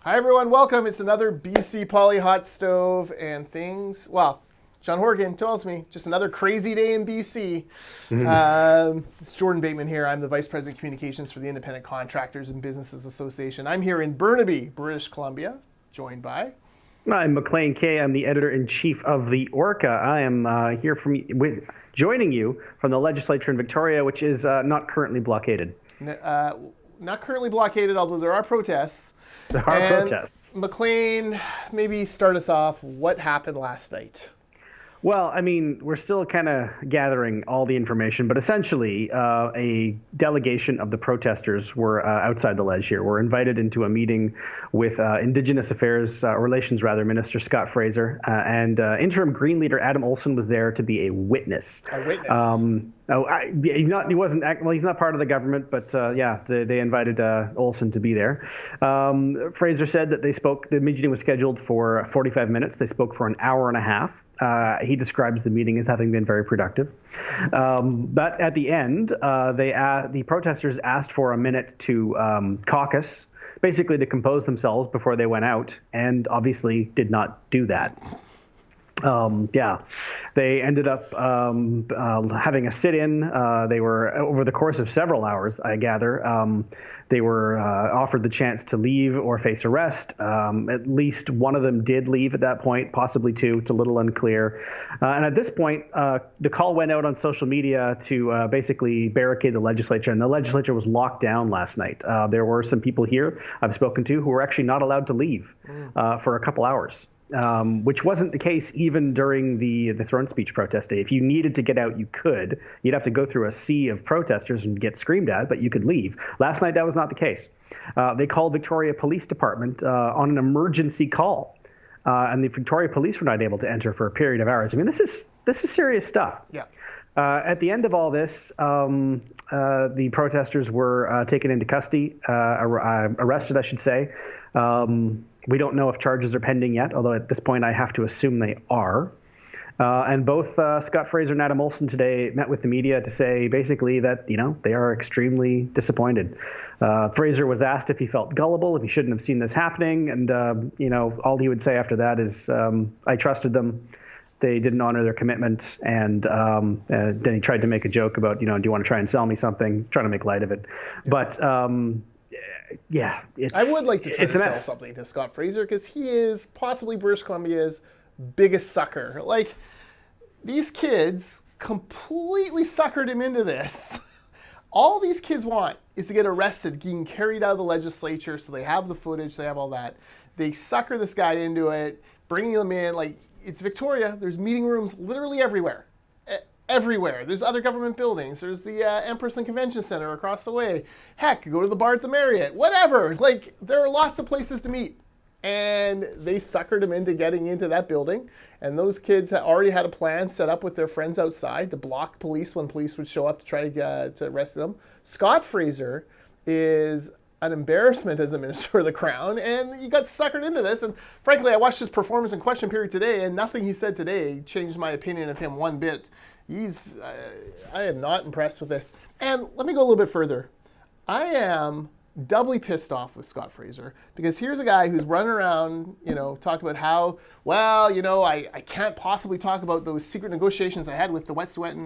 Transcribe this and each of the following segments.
Hi everyone, welcome. It's another BC Poly Hotstove and things. Well, John Horgan tells me just another crazy day in BC. It's Jordan Bateman here. I'm the Vice President Communications for the Independent Contractors and Businesses Association. I'm here in Burnaby, British Columbia, joined by... I'm Maclean K. I'm the editor-in-chief of the Orca. I am here joining you from the Legislature in Victoria, which is not currently blockaded. Not currently blockaded, although there are protests. There are protests. Maclean, maybe start us off. What happened last night? Well, I mean, we're still kind of gathering all the information, but essentially a delegation of the protesters were outside the ledge here. We're invited into a meeting with Indigenous Affairs, Relations Minister Scott Fraser, and interim Green leader Adam Olsen was there to be a witness. A witness? He's not part of the government, but they invited Olsen to be there. Fraser said that the meeting was scheduled for 45 minutes. They spoke for an hour and a half. He describes the meeting as having been very productive. But at the end, the protesters asked for a minute to caucus, basically to compose themselves before they went out, and obviously did not do that. They ended up having a sit-in. They were, over the course of several hours, I gather, they were offered the chance to leave or face arrest. At least one of them did leave at that point, possibly two. It's a little unclear. And at this point, the call went out on social media to basically barricade the legislature, and the legislature was locked down last night. There were some people here I've spoken to who were actually not allowed to leave for a couple hours. Which wasn't the case even during the throne speech protest day. If you needed to get out, you could. You'd have to go through a sea of protesters and get screamed at, but you could leave. Last night, that was not the case. They called Victoria Police Department on an emergency call, and the Victoria Police were not able to enter for a period of hours. I mean, this is serious stuff. Yeah. At the end of all this, the protesters were taken into custody, arrested, I should say. We don't know if charges are pending yet, although at this point I have to assume they are. And both Scott Fraser and Adam Olsen today met with the media to say basically that, they are extremely disappointed. Fraser was asked if he felt gullible, if he shouldn't have seen this happening. And, all he would say after that is, I trusted them. They didn't honor their commitment. And then he tried to make a joke about, do you want to try and sell me something? Trying to make light of it. Yeah. But, I would like to try to sell something to Scott Fraser because he is possibly British Columbia's biggest sucker. Like, these kids completely suckered him into this. All these kids want is to get arrested, getting carried out of the legislature, so they have the footage, they have all that. They sucker this guy into it, bringing him in. Like, it's Victoria. There's meeting rooms literally everywhere. Everywhere. There's other government buildings. There's the Empress and Convention Center across the way. Heck, go to the bar at the Marriott. Whatever. Like, there are lots of places to meet. And they suckered him into getting into that building. And those kids already had a plan set up with their friends outside to block police when police would show up to try to arrest them. Scott Fraser is an embarrassment as a minister of the Crown, and he got suckered into this. And frankly, I watched his performance in question period today, and nothing he said today changed my opinion of him one bit. I am not impressed with this. And let me go a little bit further. I am doubly pissed off with Scott Fraser because here's a guy who's running around, talking about how, I can't possibly talk about those secret negotiations I had with the Sweatin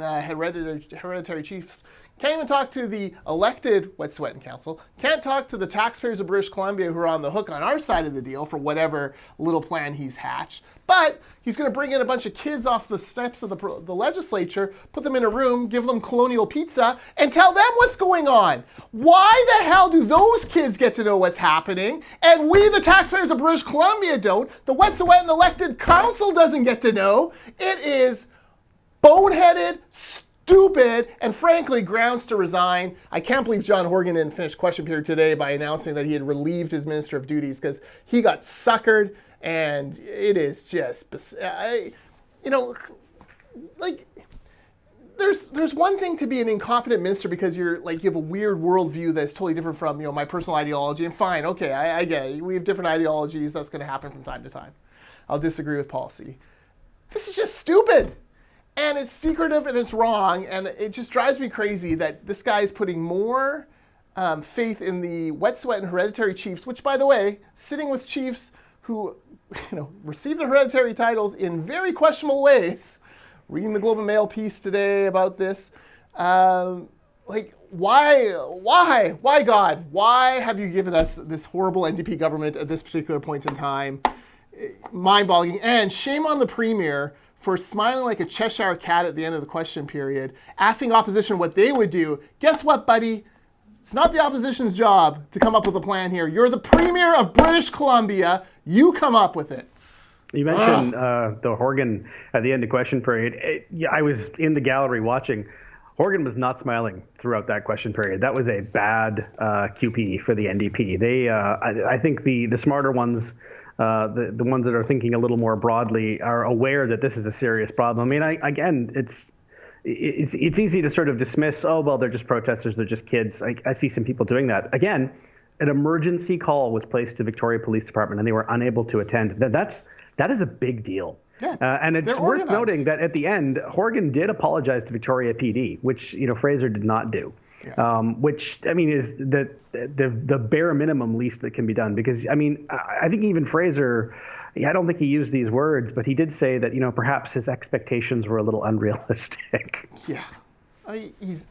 hereditary chiefs. Can't even talk to the elected Sweatin Council. Can't talk to the taxpayers of British Columbia who are on the hook on our side of the deal for whatever little plan he's hatched. But he's going to bring in a bunch of kids off the steps of the legislature, put them in a room, give them colonial pizza, and tell them what's going on. Why the hell do those kids get to know what's happening, and we, the taxpayers of British Columbia, don't? The Sweatin elected council doesn't get to know. It is boneheaded, stupid, and frankly, grounds to resign. I can't believe John Horgan didn't finish question period today by announcing that he had relieved his Minister of Duties because he got suckered, and it is just, there's one thing to be an incompetent minister because you have a weird worldview that's totally different from, my personal ideology, and fine, okay, I get it. We have different ideologies. That's going to happen from time to time. I'll disagree with policy. This is just stupid. And it's secretive and it's wrong, and it just drives me crazy that this guy is putting more faith in the wet, sweat, and hereditary chiefs, which, by the way, sitting with chiefs who receive their hereditary titles in very questionable ways. Reading the Globe and Mail piece today about this. Why, God? Why have you given us this horrible NDP government at this particular point in time? Mind-boggling. And shame on the Premier for smiling like a Cheshire cat at the end of the question period, asking opposition what they would do. Guess what, buddy? It's not the opposition's job to come up with a plan here. You're the Premier of British Columbia. You come up with it. You mentioned the Horgan at the end of question period. I was in the gallery watching. Horgan was not smiling throughout that question period. That was a bad QP for the NDP. I think the smarter ones, the ones that are thinking a little more broadly, are aware that this is a serious problem. I mean, it's easy to sort of dismiss. Oh well, they're just protesters. They're just kids. I see some people doing that. Again, an emergency call was placed to Victoria Police Department, and they were unable to attend. That is a big deal. Yeah, and it's worth noting that at the end, Horgan did apologize to Victoria PD, which Fraser did not do. Yeah. Which I mean is the bare minimum least that can be done. Because I mean I think even Fraser, I don't think he used these words, but he did say that perhaps his expectations were a little unrealistic. Yeah, he's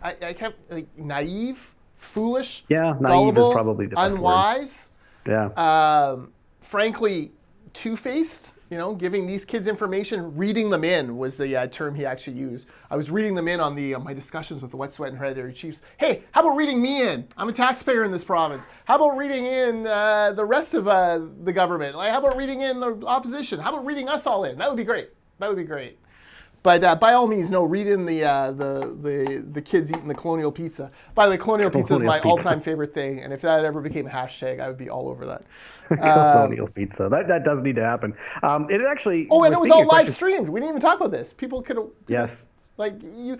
naive, foolish. Yeah, naive gullible, is probably the best unwise. Word. Yeah. Frankly, two-faced. Giving these kids information, reading them in was the term he actually used. I was reading them in on my discussions with the wet, sweat, and hereditary chiefs. Hey, how about reading me in? I'm a taxpayer in this province. How about reading in the rest of the government? How about reading in the opposition? How about reading us all in? That would be great. But by all means, read in the kids eating the colonial pizza. By the way, colonial pizza is my all-time favorite thing, and if that ever became a hashtag, I would be all over that. Colonial pizza. That does need to happen. It actually. Oh, and it was all live streamed. We didn't even talk about this. People could have. Yes. You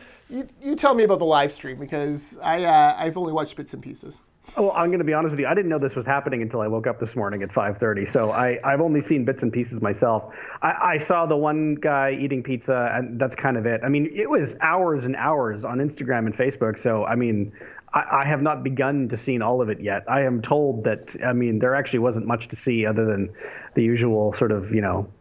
tell me about the live stream, because I've only watched bits and pieces. Oh, I'm going to be honest with you. I didn't know this was happening until I woke up this morning at 5:30. So I've only seen bits and pieces myself. I saw the one guy eating pizza, and that's kind of it. I mean, it was hours and hours on Instagram and Facebook. So, I mean, I have not begun to see all of it yet. I am told that, there actually wasn't much to see other than the usual sort of,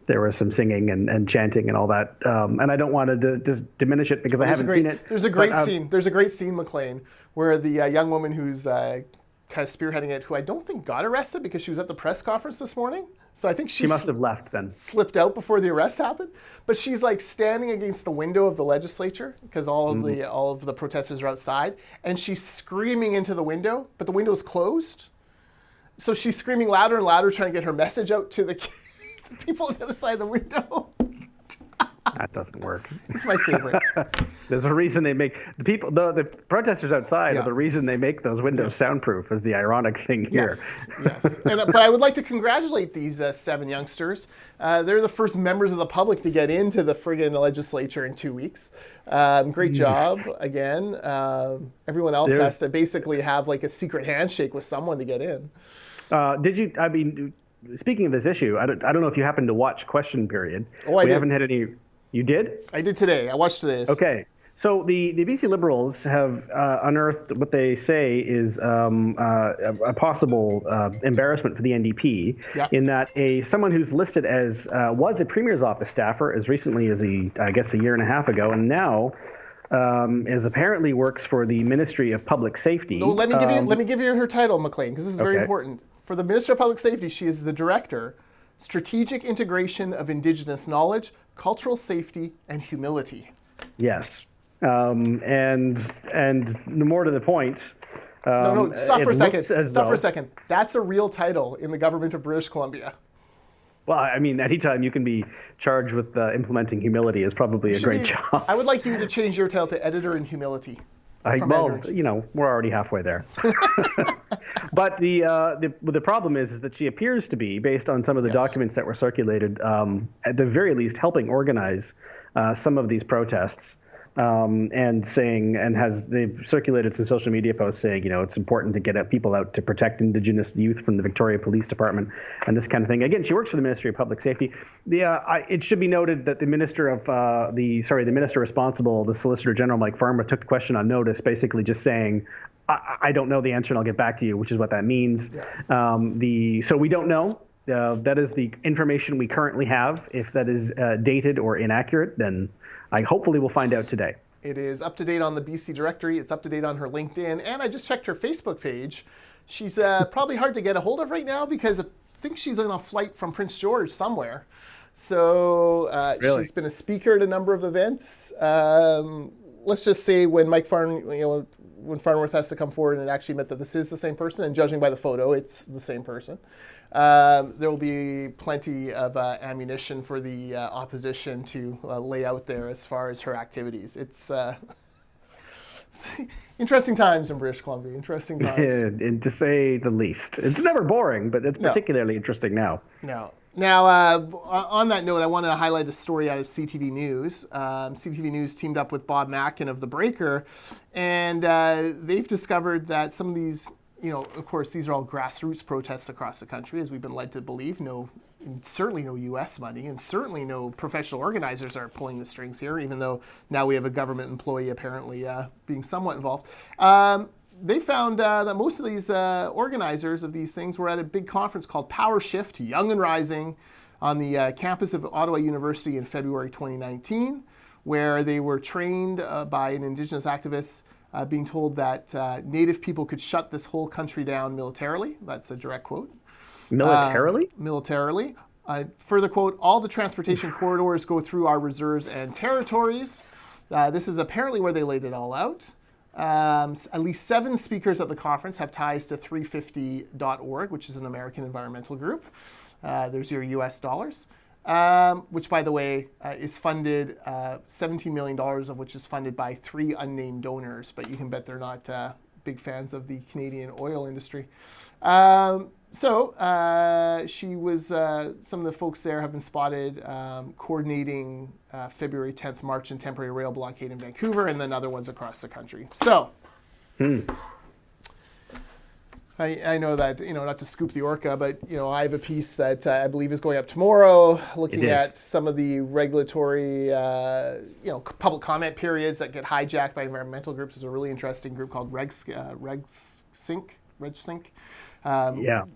there was some singing and chanting and all that. And I don't want to diminish it because I haven't seen it. There's a great scene. There's a great scene, Maclean, where the young woman who's kind of spearheading it, who I don't think got arrested because she was at the press conference this morning. So I think she must have left then. Slipped out before the arrest happened. But she's standing against the window of the legislature because all of the protesters are outside, and she's screaming into the window, but the window's closed. So she's screaming louder and louder, trying to get her message out to the people on the other side of the window. That doesn't work. It's my favorite. There's a reason they make the protesters outside are the reason they make those windows soundproof, is the ironic thing here. Yes. But I would like to congratulate these 7 youngsters. They're the first members of the public to get into the friggin' legislature in 2 weeks. Great job again. Everyone else has to basically have a secret handshake with someone to get in. Did you? I mean, speaking of this issue, I don't know if you happened to watch question period. Oh, I did. We haven't had any. You did? I did today. I watched today's. Okay. So the BC Liberals have unearthed what they say is a possible embarrassment for the NDP, in that someone who's listed as was a Premier's office staffer as recently as a year and a half ago, and now is apparently works for the Ministry of Public Safety. No, let me give you her title, Maclean, because this is very important. For the Minister of Public Safety, she is the Director, Strategic Integration of Indigenous Knowledge, Cultural Safety, and Humility. Yes. And more to the point. Stop for a second. That's a real title in the government of British Columbia. Well, I mean, anytime you can be charged with implementing humility is probably a great job. I would like you to change your title to Editor in Humility. We're already halfway there. But the problem is that she appears to be, based on some of the documents that were circulated, at the very least helping organize some of these protests. They've circulated some social media posts saying, it's important to get people out to protect Indigenous youth from the Victoria Police Department and this kind of thing. Again, she works for the Ministry of Public Safety. It should be noted that the minister responsible, the Solicitor General, Mike Farmer, took the question on notice, basically just saying, I don't know the answer, and I'll get back to you, which is what that means. Yeah. So we don't know. That is the information we currently have. If that is dated or inaccurate, then I hopefully will find out today. It is up to date on the BC directory. It's up to date on her LinkedIn. And I just checked her Facebook page. She's probably hard to get a hold of right now because I think she's on a flight from Prince George somewhere. So Really? she's been a speaker at a number of events. Let's just say when when Farnworth has to come forward and actually admit that this is the same person, and judging by the photo, it's the same person. There will be plenty of ammunition for the opposition to lay out there as far as her activities. It's interesting times in British Columbia. Interesting times. And to say the least. It's never boring, but it's particularly interesting now. No. Now, on that note, I want to highlight a story out of CTV News. CTV News teamed up with Bob Mackin of The Breaker, and they've discovered that some of these, of course, these are all grassroots protests across the country, as we've been led to believe. Certainly no U.S. money, and certainly no professional organizers are pulling the strings here, even though now we have a government employee apparently being somewhat involved. They found that most of these organizers of these things were at a big conference called Power Shift Young and Rising on the campus of Ottawa University in February 2019, where they were trained by an Indigenous activist being told that Native people could shut this whole country down militarily. That's a direct quote. Militarily? Militarily. Further quote, all the transportation corridors go through our reserves and territories. This is apparently where they laid it all out. At least 7 speakers at the conference have ties to 350.org, which is an American environmental group. There's your US dollars, which, by the way, is funded, $17 million of which is funded by 3 unnamed donors, but you can bet they're not big fans of the Canadian oil industry. So she was, some of the folks there have been spotted coordinating February 10th march and temporary rail blockade in Vancouver, and then other ones across the country. So I know that, not to scoop the orca, but, I have a piece that I believe is going up tomorrow looking at some of the regulatory, public comment periods that get hijacked by environmental groups. There's a really interesting group called RegSync.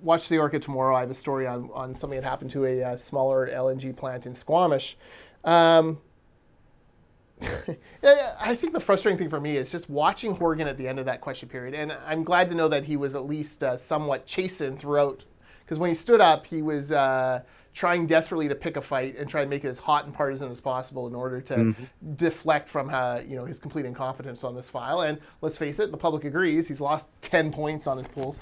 Watch the orca tomorrow. I have a story on something that happened to a smaller LNG plant in Squamish. I think the frustrating thing for me is just watching Horgan at the end of that question period. And I'm glad to know that he was at least somewhat chastened throughout. Because when he stood up, he was trying desperately to pick a fight and try and make it as hot and partisan as possible in order to deflect from his complete incompetence on this file. And let's face it, the public agrees. He's lost 10 points on his polls.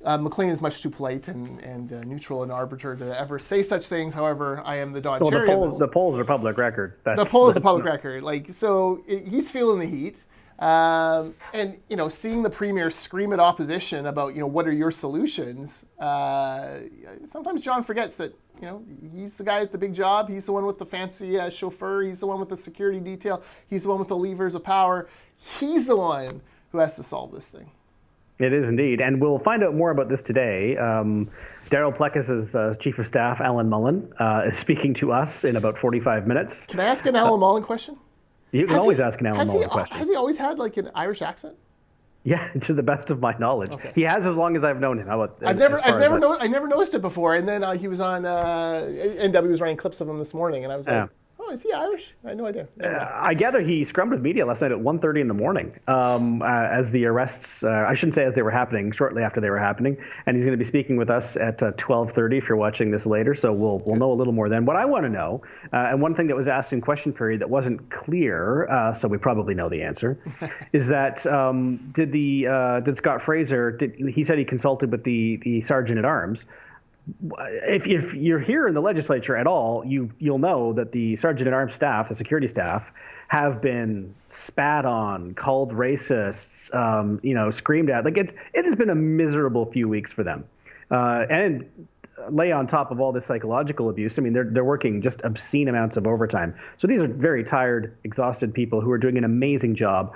Maclean is much too polite and neutral and arbiter to ever say such things. However, I am the Don Cherry. The polls are public record. The poll is a public record. He's feeling the heat. And, seeing the premier scream at opposition about, what are your solutions? Sometimes John forgets that, he's the guy at the big job. He's the one with the fancy chauffeur. He's the one with the security detail. He's the one with the levers of power. He's the one who has to solve this thing. It is indeed, and we'll find out more about this today. Daryl Plekis' chief of staff, Alan Mullen, is speaking to us in about 45 minutes. Can I ask an Alan Mullen question? You can always ask an Alan Mullen question. Has he always had an Irish accent? Yeah, to the best of my knowledge. Okay. He has as long as I've known him. I never noticed it before, and then he was on NW was running clips of him this morning, and I was like, oh, is he Irish? I had no idea. I gather he scrummed with media last night at 1:30 in the morning as the arrests, I shouldn't say as they were happening, shortly after they were happening. And he's going to be speaking with us at 12:30 if you're watching this later. So we'll know a little more then. What I want to know, and one thing that was asked in question period that wasn't clear, so we probably know the answer, is that did Scott Fraser, he said he consulted with the Sergeant at Arms. If you're here in the legislature at all, you'll know that the Sergeant-at-Arms staff, the security staff, have been spat on, called racists, screamed at. It has been a miserable few weeks for them, and lay on top of all this psychological abuse. I mean, they're working just obscene amounts of overtime. So these are very tired, exhausted people who are doing an amazing job.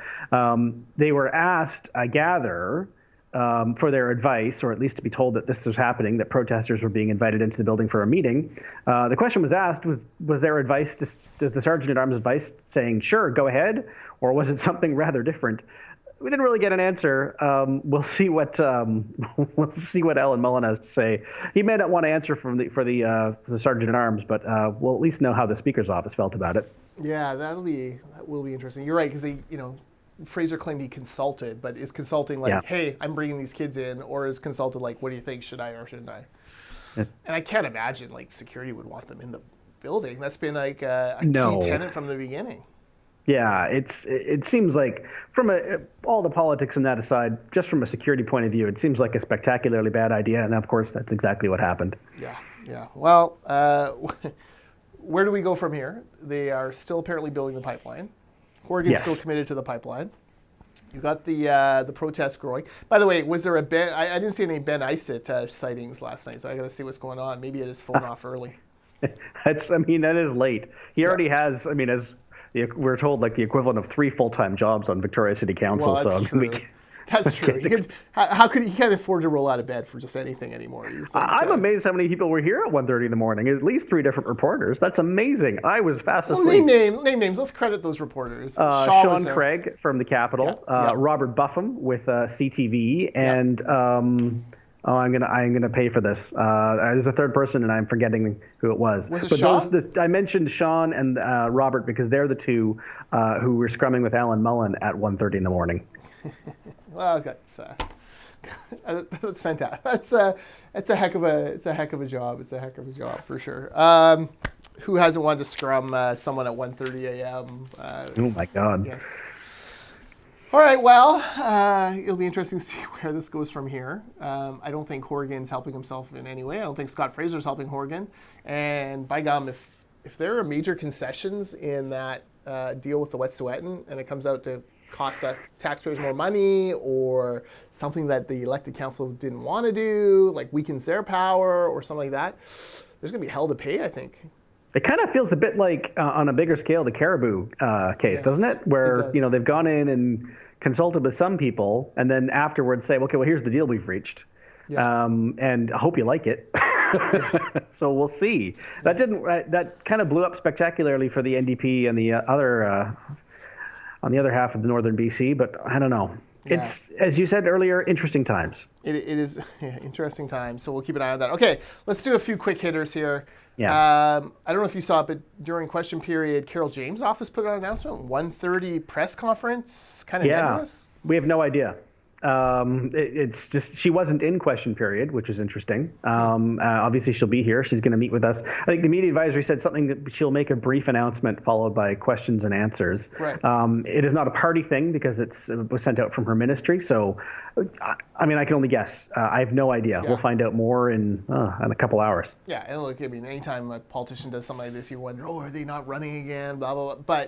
They were asked, I gather, for their advice, or at least to be told that this was happening, that protesters were being invited into the building for a meeting. The question was asked, was their advice, does the Sergeant-at-Arms advice saying, sure, go ahead, or was it something rather different? we didn't really get an answer. We'll see what we'll see what Alan Mullen has to say. He may not want to answer for the sergeant at arms, but we'll at least know how the Speaker's office felt about it. Yeah, that will be interesting. You're right, because Fraser claimed he consulted, but is consulting like, hey, I'm bringing these kids in, or is consulted like, what do you think, should I or shouldn't I? Yeah. And I can't imagine like security would want them in the building. That's been like a key tenet from the beginning. Yeah, it seems like from all the politics and that aside, just from a security point of view, it seems like a spectacularly bad idea, and of course that's exactly what happened. Yeah. Well, where do we go from here? They are still apparently building the pipeline. Horgan's still committed to the pipeline. You got the protests growing. By the way, was there a Ben? I didn't see any Ben Isett sightings last night, so I got to see what's going on. Maybe it is phone off early. That is late. He already has. As we're told, like the equivalent of 3 full-time jobs on Victoria City Council. Well, that's true. That's true. How could he can't afford to roll out of bed for just anything anymore? He's like, I'm amazed how many people were here at 1:30 in the morning. At least 3 different reporters. That's amazing. I was fast asleep. Name names. Let's credit those reporters. Sean Craig from the Capitol, Robert Buffum with CTV, and I'm gonna pay for this. There's a third person, and I'm forgetting who it was. Was it Sean? I mentioned Sean and Robert because they're the two who were scrumming with Alan Mullen at 1:30 in the morning. Well, that's fantastic. It's a heck of a job. It's a heck of a job for sure. Who hasn't wanted to scrum someone at 1:30 a.m.? Oh my God. Yes. All right. Well, it'll be interesting to see where this goes from here. I don't think Horgan's helping himself in any way. I don't think Scott Fraser's helping Horgan. And by gum, if there are major concessions in that deal with the Sweatin, and it comes out to cost taxpayers more money, or something that the elected council didn't want to do, like weakens their power or something like that, there's going to be hell to pay, I think. It kind of feels a bit like, on a bigger scale, the Caribou case, doesn't it? Where they've gone in and consulted with some people, and then afterwards say, okay, well, here's the deal we've reached, and I hope you like it. So we'll see. That kind of blew up spectacularly for the NDP and the other on the other half of the northern BC, but I don't know. Yeah. It's, as you said earlier, interesting times. It is interesting times, so we'll keep an eye on that. Okay, let's do a few quick hitters here. Yeah. I don't know if you saw it, but during question period, Carol James' office put out an announcement, 1:30 press conference, kind of nebulous. We have no idea. It's just she wasn't in question period, which is interesting. Obviously, she'll be here. She's going to meet with us. I think the media advisory said something that she'll make a brief announcement followed by questions and answers. Right. It is not a party thing because it was sent out from her ministry. So, I can only guess. I have no idea. Yeah. We'll find out more in a couple hours. Yeah, and look, anytime a politician does something like this, you wonder, are they not running again? Blah blah blah.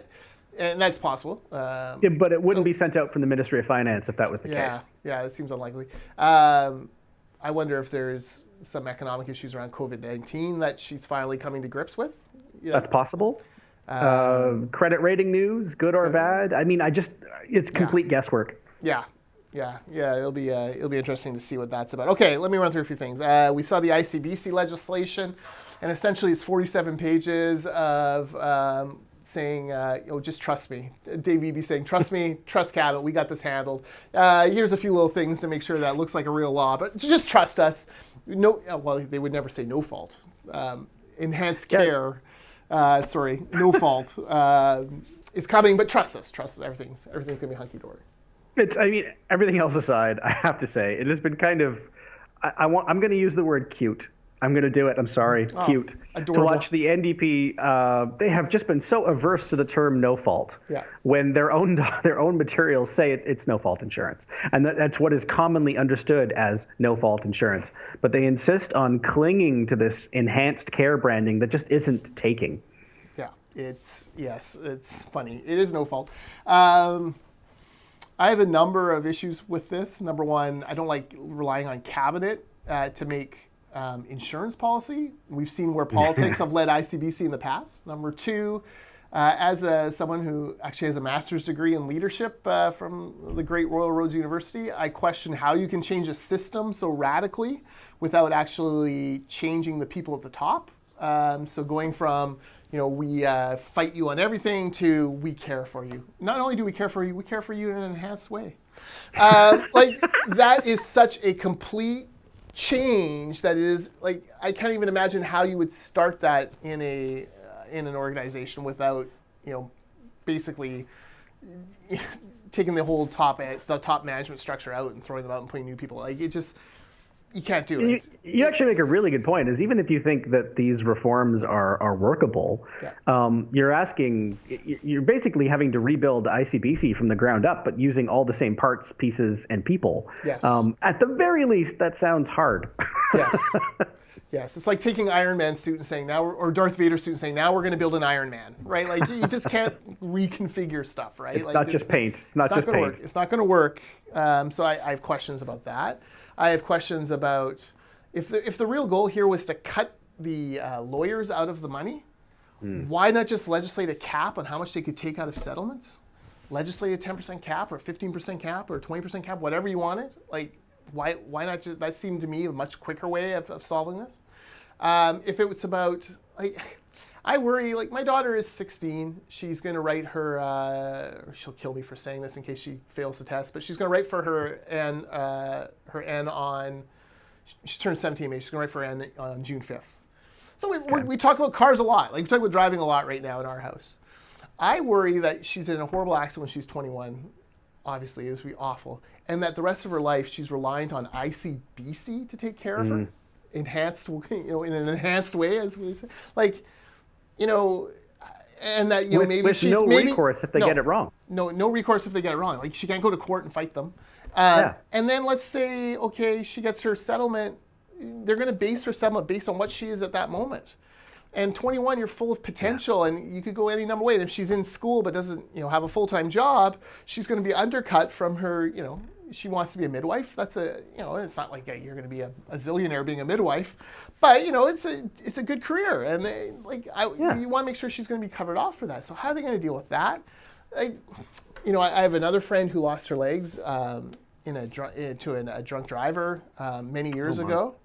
And that's possible. But it wouldn't be sent out from the Ministry of Finance if that was the case. Yeah, it seems unlikely. I wonder if there's some economic issues around COVID-19 that she's finally coming to grips with. Yeah. That's possible. Credit rating news, good or bad. It's complete guesswork. Yeah. It'll be interesting to see what that's about. Okay, let me run through a few things. We saw the ICBC legislation, and essentially it's 47 pages of saying, just trust me. Dave Eby saying, trust me, trust Cabinet, we got this handled. Here's a few little things to make sure that looks like a real law, but just trust us. No, well, they would never say no fault. Enhanced care, no fault is coming, but trust us. Everything's going to be hunky-dory. Everything else aside, I have to say, it has been kind of, I'm going to use the word cute. I'm going to do it. I'm sorry. Cute. Adorable. To watch the NDP, they have just been so averse to the term no fault. Yeah. When their own materials say it's no fault insurance. And that's what is commonly understood as no fault insurance. But they insist on clinging to this enhanced care branding that just isn't taking. Yeah. It's funny. It is no fault. I have a number of issues with this. Number one, I don't like relying on Cabinet to make insurance policy. We've seen where politics have led ICBC in the past. Number two, as someone who actually has a master's degree in leadership from the great Royal Roads University, I question how you can change a system so radically without actually changing the people at the top. So going from, we fight you on everything to we care for you. Not only do we care for you in an enhanced way. Like, that is such a complete change that it is, like, I can't even imagine how you would start that in an organization without, basically taking the whole top management structure out and throwing them out and putting new people. Like, it just, you can't do it. You actually make a really good point. Is even if you think that these reforms are workable, you're basically having to rebuild ICBC from the ground up, but using all the same parts, pieces, and people. Yes. At the very least, that sounds hard. Yes. Yes, it's like taking Iron Man's suit and saying or Darth Vader's suit and saying, now we're going to build an Iron Man, right? Like, you just can't reconfigure stuff, right? It's not just paint. It's not just paint. It's not going to work. So I have questions about that. I have questions about if the real goal here was to cut the lawyers out of the money, why not just legislate a cap on how much they could take out of settlements? Legislate a 10% cap or 15% cap or 20% cap, whatever you wanted. Like, why not just, that seemed to me a much quicker way of solving this. If it was about, like, I worry, like, my daughter is 16. She's going to write she'll kill me for saying this in case she fails the test, but she's going to write for her N on, she turned 17 May. She's going to write for N on June 5th. So we talk about cars a lot. Like, we talk about driving a lot right now in our house. I worry that she's in a horrible accident when she's 21, obviously, it would be awful, and that the rest of her life she's reliant on ICBC to take care of her, in an enhanced way, as we say. Like, and that, with she's no recourse if they get it wrong. No recourse if they get it wrong. Like, she can't go to court and fight them. And then let's say, okay, she gets her settlement. They're going to base her settlement based on what she is at that moment. And 21, you're full of potential, and you could go any number of ways. And if she's in school but doesn't, have a full-time job, she's going to be undercut from her, she wants to be a midwife. That's it's not like you're going to be a zillionaire being a midwife, but it's a good career, and you want to make sure she's going to be covered off for that. So how are they going to deal with that? I have another friend who lost her legs to a drunk driver many years ago.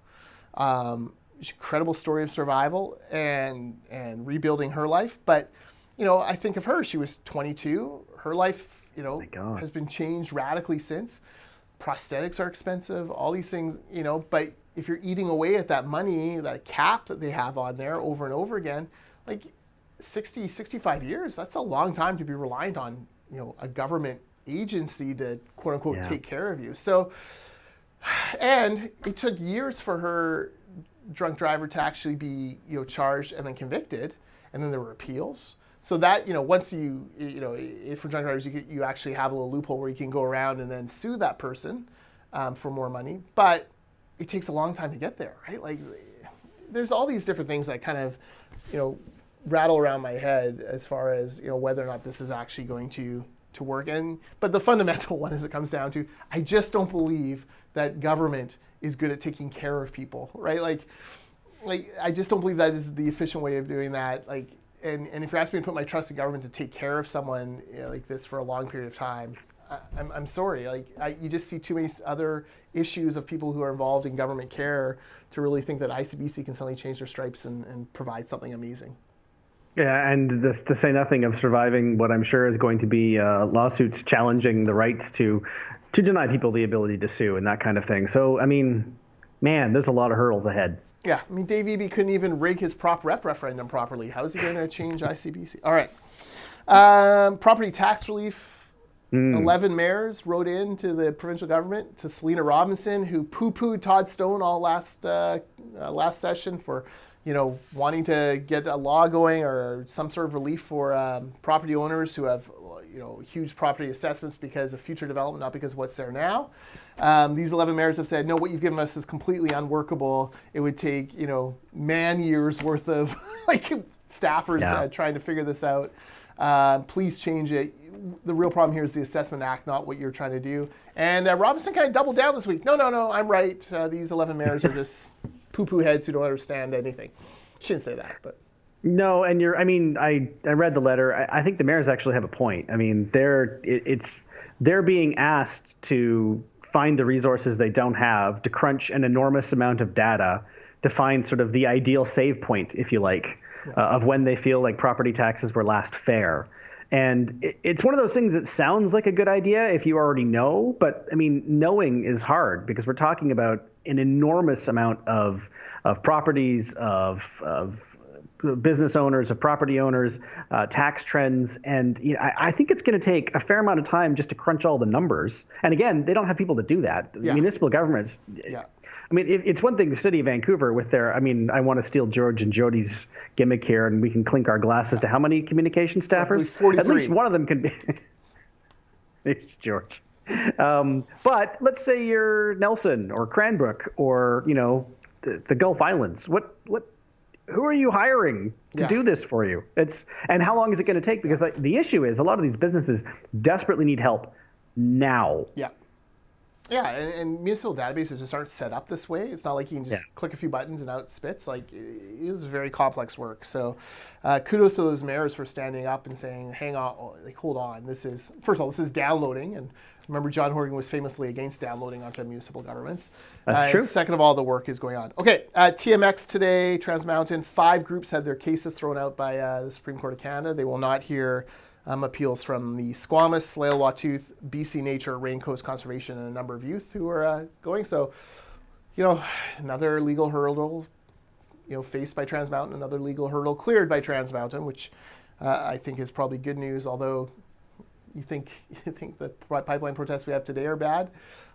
Incredible story of survival and rebuilding her life. But, I think of her, she was 22. Her life, has been changed radically since. Prosthetics are expensive, all these things, but if you're eating away at that money, that cap that they have on there over and over again, like 60, 65 years, that's a long time to be reliant on, a government agency to quote unquote take care of you. So, and it took years for her drunk driver to actually be, charged and then convicted, and then there were appeals. So that, once if for drunk drivers, you actually have a little loophole where you can go around and then sue that person for more money. But it takes a long time to get there, right? Like, there's all these different things that kind of, rattle around my head as far as, whether or not this is actually going to work. But the fundamental one is, it comes down to, I just don't believe that government is good at taking care of people, right? Like I just don't believe that is the efficient way of doing that. Like, and if you're asking me to put my trust in government to take care of someone like this for a long period of time, I'm sorry. Like, you just see too many other issues of people who are involved in government care to really think that ICBC can suddenly change their stripes and provide something amazing. Yeah, and this, to say nothing of surviving what I'm sure is going to be lawsuits challenging the rights to deny people the ability to sue and that kind of thing. So, I mean, man, there's a lot of hurdles ahead. Yeah, I mean, Dave Eby couldn't even rig his prop rep referendum properly. How's he going to change ICBC? All right. Property tax relief. 11 mayors wrote in to the provincial government, to Selena Robinson, who poo-pooed Todd Stone all last session for, wanting to get a law going or some sort of relief for property owners who have, huge property assessments because of future development, not because of what's there now. These 11 mayors have said, no, what you've given us is completely unworkable. It would take, man years worth of staffers trying to figure this out. Please change it. The real problem here is the Assessment Act, not what you're trying to do. And Robinson kind of doubled down this week. No, I'm right. These 11 mayors are just poo-poo heads who don't understand anything. Shouldn't say that, but. No, and I read the letter. I think the mayors actually have a point. I mean, they're being asked to find the resources they don't have, to crunch an enormous amount of data, to find sort of the ideal save point, if you like, of when they feel like property taxes were last fair. And it's one of those things that sounds like a good idea if you already know, but I mean, knowing is hard because we're talking about an enormous amount of properties, of business owners, of property owners, tax trends, and I think it's going to take a fair amount of time just to crunch all the numbers. And again, they don't have people to do that. Yeah. Municipal governments. Yeah. I mean, it's one thing the city of Vancouver with their, I mean, I want to steal George and Jody's gimmick here, and we can clink our glasses to how many communication staffers? 43. At least one of them can be. It's George. But let's say you're Nelson or Cranbrook or, the Gulf Islands. Who are you hiring to do this for you? And how long is it going to take? Because the issue is a lot of these businesses desperately need help now. Yeah. Yeah, and municipal databases just aren't set up this way. It's not like you can just click a few buttons and out it spits. Like, it is very complex work. So kudos to those mayors for standing up and saying, hang on, hold on. First of all, this is downloading. And remember, John Horgan was famously against downloading onto municipal governments. That's true. Second of all, the work is going on. Okay, TMX today, Trans Mountain, 5 groups had their cases thrown out by the Supreme Court of Canada. They will not hear appeals from the Squamish, Tsleil-Waututh, BC Nature, Rain Coast Conservation, and a number of youth who are going. So, another legal hurdle, faced by Trans Mountain, another legal hurdle cleared by Trans Mountain, which I think is probably good news. Although you think the pipeline protests we have today are bad,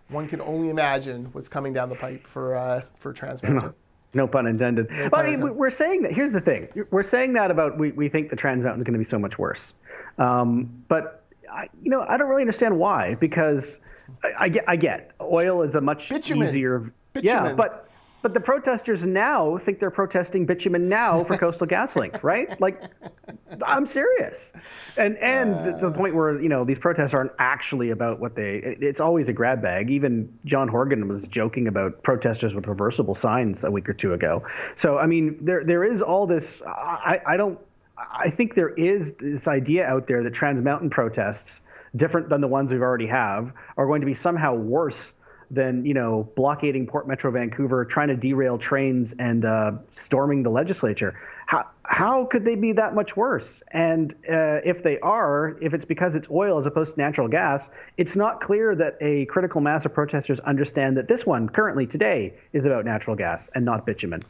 one can only imagine what's coming down the pipe for Trans Mountain. No pun intended. But I mean, we're saying that. Here's the thing: we're saying that about we think the Trans Mountain is going to be so much worse. But I don't really understand why. Because I get oil is a much easier. Bitumen. Yeah, but the protesters now think they're protesting bitumen now for Coastal GasLink, right? Like, I'm serious. And the point where these protests aren't actually about what it's always a grab bag. Even John Horgan was joking about protesters with reversible signs a week or two ago. So I mean, there is all this. I think there is this idea out there that Trans Mountain protests, different than the ones we already have, are going to be somehow worse than blockading Port Metro Vancouver, trying to derail trains, and storming the legislature. How could they be that much worse? And if it's because it's oil as opposed to natural gas, it's not clear that a critical mass of protesters understand that this one currently today is about natural gas and not bitumen.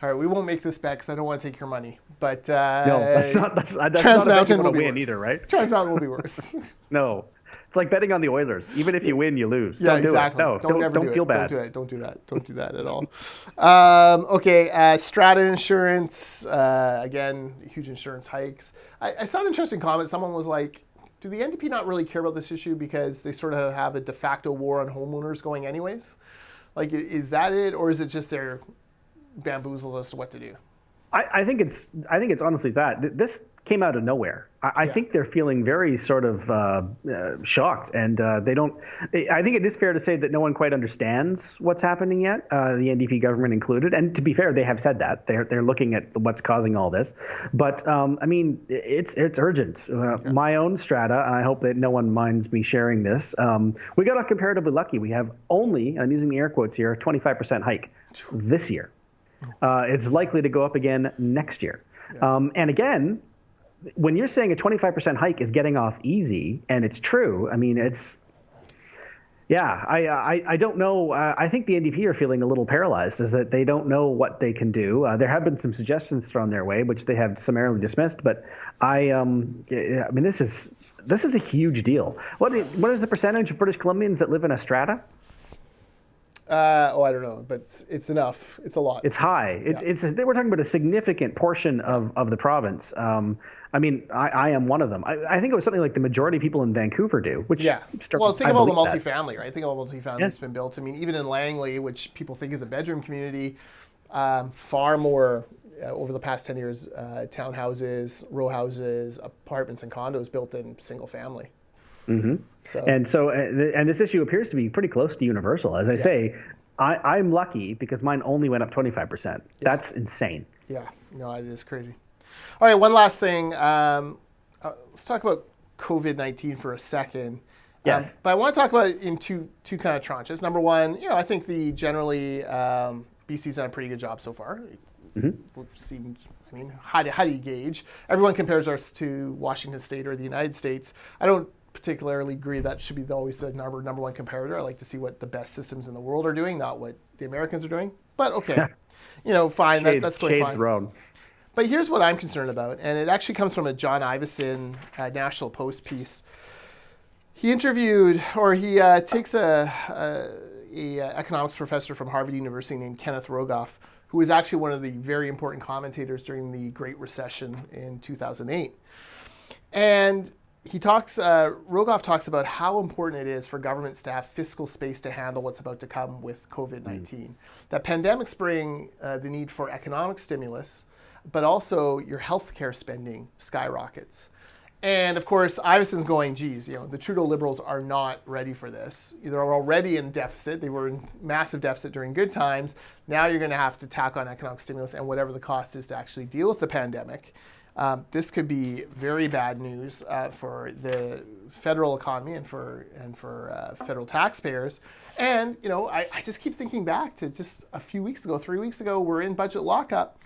All right, we won't make this bet because I don't want to take your money. But no, that's not Trans Mountain will be win worse. either, right? Trans Mountain will be worse. No. It's like betting on the Oilers. Even if you win, you lose. Yeah, don't exactly. Do it. No, don't feel bad. Don't do that. Don't do that at all. Okay, Strata Insurance. Again, huge insurance hikes. I saw an interesting comment. Someone was like, do the NDP not really care about this issue because they sort of have a de facto war on homeowners going anyways? Like, is that it? Or is it just they're bamboozled as to what to do? I think it's honestly that. This came out of nowhere. I think they're feeling very sort of shocked, and they don't. I think it is fair to say that no one quite understands what's happening yet, the NDP government included. And to be fair, they have said that they're looking at what's causing all this. But I mean, it's urgent. My own Strata, and I hope that no one minds me sharing this. We got off comparatively lucky. We have only, I'm using the air quotes here, a 25% hike this year. It's likely to go up again next year. And again, when you're saying a 25% hike is getting off easy, and it's true, I mean, I don't know. I think the NDP are feeling a little paralyzed, is that they don't know what they can do. There have been some suggestions thrown their way, which they have summarily dismissed. But I mean, this is a huge deal. What is the percentage of British Columbians that live in a strata? I don't know, but it's enough. It's a lot. It's high. We're talking about a significant portion of the province. I mean, I am one of them. I think it was something like the majority of people in Vancouver do. Which well, think of all the multifamily, right? Think of all the multifamily that's been built. I mean, even in Langley, which people think is a bedroom community, far more over the past 10 years, townhouses, row houses, apartments, and condos built in single family. Mm-hmm. And this issue appears to be pretty close to universal. As I say, I'm lucky because mine only went up 25%. That's insane. Yeah, no, it is crazy. All right, one last thing. Let's talk about COVID-19 for a second. Yes. But I want to talk about it in two kind of tranches. Number one, I think generally BC's done a pretty good job so far. seemed, I mean, how do you gauge? Everyone compares us to Washington State or the United States. I don't particularly agree that should be always the number one comparator. I like to see what the best systems in the world are doing, not what the Americans are doing. But okay, fine. That's going fine. Thrown. But here's what I'm concerned about, and it actually comes from a John Ivison National Post piece. He interviewed, or he takes a economics professor from Harvard University named Kenneth Rogoff, who was actually one of the very important commentators during the Great Recession in 2008. And Rogoff talks about how important it is for governments to have fiscal space to handle what's about to come with COVID-19. That pandemics bring the need for economic stimulus, but also your healthcare spending skyrockets. And of course, Ivison's going, geez, the Trudeau Liberals are not ready for this. They're already in deficit. They were in massive deficit during good times. Now you're going to have to tack on economic stimulus and whatever the cost is to actually deal with the pandemic. This could be very bad news for the federal economy and for federal taxpayers. And I just keep thinking back to just a few weeks ago, 3 weeks ago, we're in budget lockup.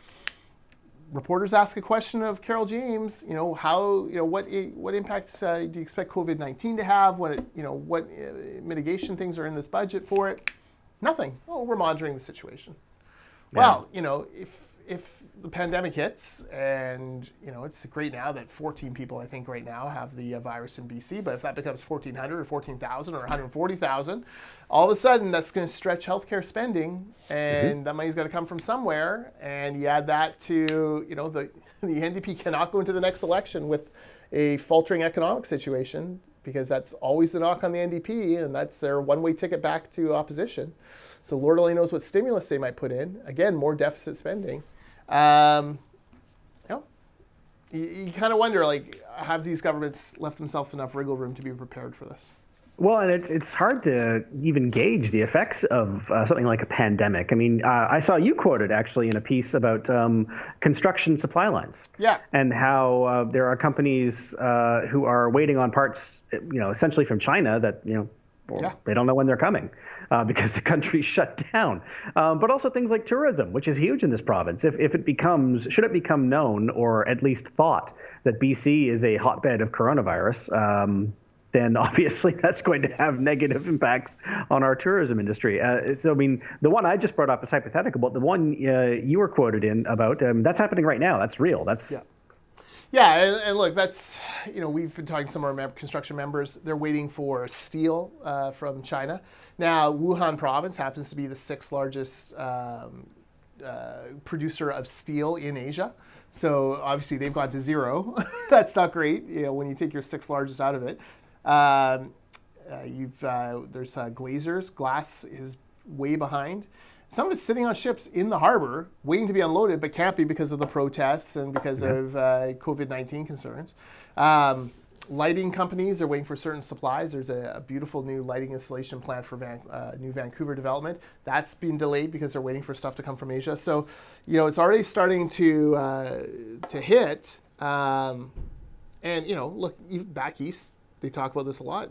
Reporters ask a question of Carol James. What impact do you expect COVID-19 to have? What mitigation things are in this budget for it? Nothing. Oh, we're monitoring the situation. Yeah. Well, if the pandemic hits, and it's great now that 14 people, I think, right now have the virus in BC. But if that becomes 1,400 or 14,000 or 140,000, all of a sudden that's going to stretch healthcare spending, and that money's got to come from somewhere. And you add that to the NDP cannot go into the next election with a faltering economic situation, because that's always the knock on the NDP, and that's their one-way ticket back to opposition. So Lord only knows what stimulus they might put in. Again, more deficit spending. You kind of wonder, have these governments left themselves enough wriggle room to be prepared for this? Well, and it's hard to even gauge the effects of something like a pandemic. I mean, I saw you quoted actually in a piece about construction supply lines. Yeah. And how there are companies who are waiting on parts, essentially from China that, they don't know when they're coming. Because the country's shut down. But also things like tourism, which is huge in this province. Should it become known, or at least thought, that BC is a hotbed of coronavirus, then obviously that's going to have negative impacts on our tourism industry. So, I mean, the one I just brought up is hypothetical, but the one you were quoted in about, that's happening right now. That's real. Yeah, and look, that's, we've been talking to some of our construction members. They're waiting for steel from China. Now, Wuhan province happens to be the 6th largest producer of steel in Asia. So obviously they've gone to zero. That's not great, when you take your 6th largest out of it. There's glazers. Glass is way behind. Some of it's sitting on ships in the harbor waiting to be unloaded, but can't be because of the protests and because of COVID-19 concerns. Lighting companies are waiting for certain supplies. There's a beautiful new lighting installation plant for new Vancouver development. That's been delayed because they're waiting for stuff to come from Asia. So, it's already starting to hit. And, look, even back east, they talk about this a lot.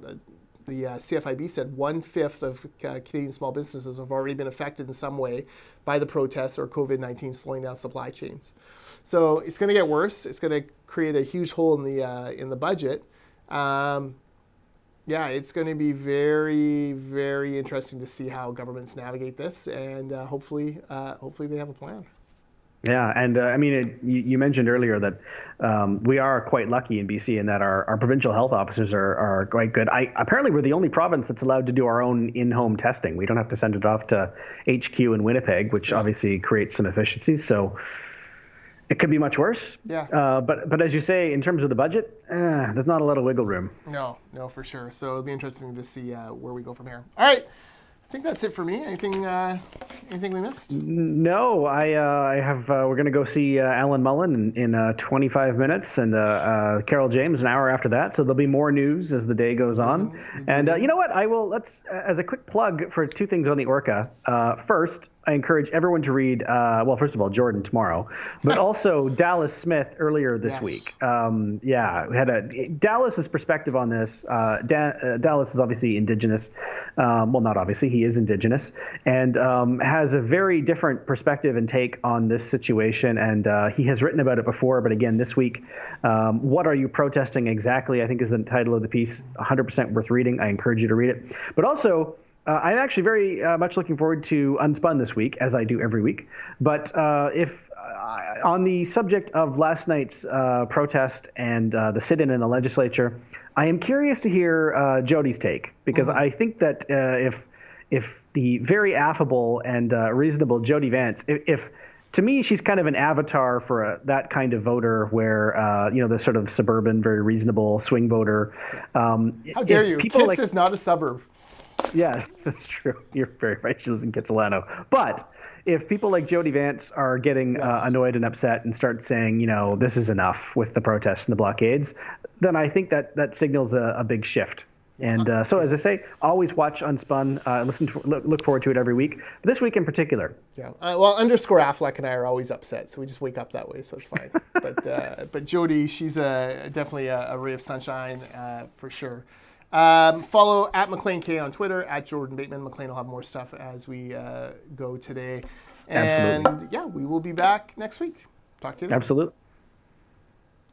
The CFIB said 1/5 of Canadian small businesses have already been affected in some way by the protests or COVID-19 slowing down supply chains. So it's going to get worse. It's going to create a huge hole in the budget. It's going to be very, very interesting to see how governments navigate this, and hopefully they have a plan. Yeah, and you mentioned earlier that we are quite lucky in BC in that our provincial health officers are quite good. Apparently, we're the only province that's allowed to do our own in-home testing. We don't have to send it off to HQ in Winnipeg, which obviously creates some efficiencies. So it could be much worse. Yeah. But as you say, in terms of the budget, there's not a lot of wiggle room. No, for sure. So it'll be interesting to see where we go from here. All right. I think that's it for me. Anything we missed? No, I have. We're going to go see Alan Mullen in 25 minutes, and Carol James an hour after that. So there'll be more news as the day goes on. And you know what? Let's as a quick plug for two things on the Orca. First, I encourage everyone to read, well, first of all, Jordan tomorrow, but also Dallas Smith earlier this week. Yeah, we had Dallas's perspective on this. Dallas is obviously Indigenous. Well, not obviously, he is Indigenous, and has a very different perspective and take on this situation. And he has written about it before, but again, this week, What Are You Protesting Exactly? I think is the title of the piece. 100% worth reading. I encourage you to read it. But also, I'm actually very much looking forward to Unspun this week, as I do every week. But if on the subject of last night's protest and the sit-in in the legislature, I am curious to hear Jody's take, because I think that if the very affable and reasonable Jody Vance, if to me, she's kind of an avatar for that kind of voter where, the sort of suburban, very reasonable swing voter. How dare you? Kitts is not a suburb. Yeah, that's true. You're very right. She lives in Kitsilano. But if people like Jody Vance are getting annoyed and upset and start saying, this is enough with the protests and the blockades, then I think that signals a big shift. And so, as I say, always watch Unspun. Look forward to it every week. This week in particular. Yeah. Well, underscore Affleck and I are always upset, so we just wake up that way, so it's fine. But Jody, she's definitely a ray of sunshine for sure. Follow at Maclean K on Twitter, at Jordan Bateman. Maclean will have more stuff as we go today. And Absolutely. yeah, we will be back next week. Talk to you then. Absolutely.